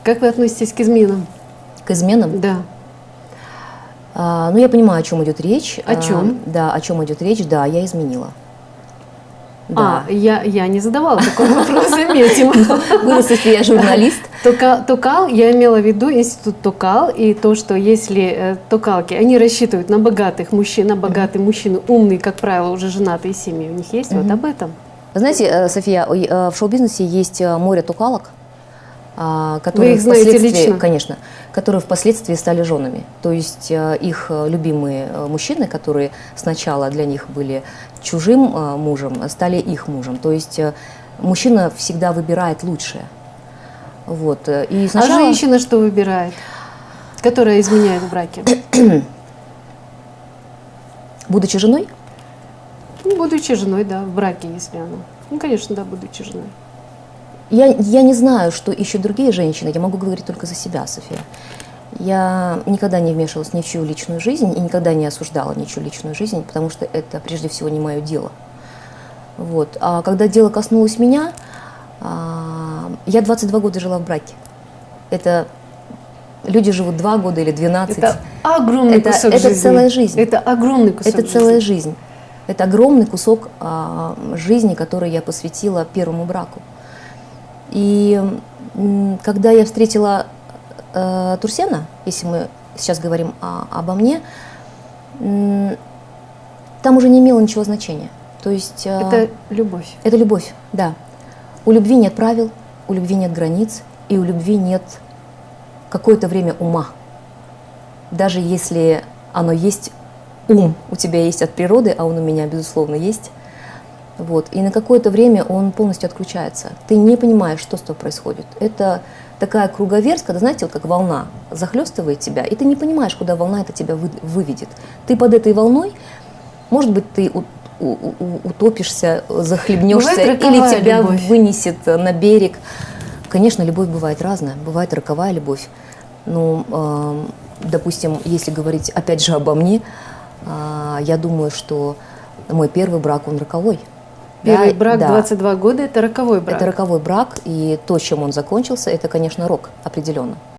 Как вы относитесь к изменам? К изменам? Да. Ну, я понимаю, о чем идет речь. О чем? Да, о чем идет речь. Да, я изменила. Да. Я не задавала такой вопрос, заметим. Вы, София, журналист. Токал, я имела в виду институт Токал, и то, что если токалки, они рассчитывают на богатых мужчин, на богатые мужчины, умные, как правило, уже женатые семьи, у них есть вот об этом. Вы знаете, София, в шоу-бизнесе есть море токалок, Вы которые их знаете впоследствии, лично? конечно, которые впоследствии стали женами. То есть их любимые мужчины, которые сначала для них были чужим мужем, стали их мужем. То есть мужчина всегда выбирает лучшее. Вот. И сначала... А женщина что выбирает, которая изменяет в браке? Будучи женой? Ну, будучи женой, да, в браке, если она. Ну, конечно, да, будучи женой. Я не знаю, что ищут другие женщины, я могу говорить только за себя, София. Я никогда не вмешивалась ни в чью личную жизнь и никогда не осуждала ничью личную жизнь, потому что это прежде всего не мое дело. Вот. А когда дело коснулось меня, я 22 года жила в браке. Это люди живут 2 года или 12. Это огромный кусок жизни. Это целая жизнь. Это огромный кусок жизни. Это целая жизнь. Это огромный кусок жизни, который я посвятила первому браку. И когда я встретила Турсена, если мы сейчас говорим обо мне, там уже не имело ничего значения. То есть, это любовь. Это любовь, да. У любви нет правил, у любви нет границ, и у любви нет какое-то время ума. Даже если оно есть, ум у тебя есть от природы, а он у меня, безусловно, есть. Вот. И на какое-то время он полностью отключается. Ты не понимаешь, что с тобой происходит. Это такая круговерть, когда, знаете, вот как волна захлестывает тебя, и ты не понимаешь, куда волна это тебя выведет. Ты под этой волной, может быть, ты утопишься, захлебнешься, или тебя вынесет на берег. Конечно, любовь бывает разная, бывает роковая любовь. Но, допустим, если говорить опять же обо мне, я думаю, что мой первый брак, он роковой. Первый брак, да. 22 года, это роковой брак. Это роковой брак, и то, чем он закончился, это, конечно, рок, определенно.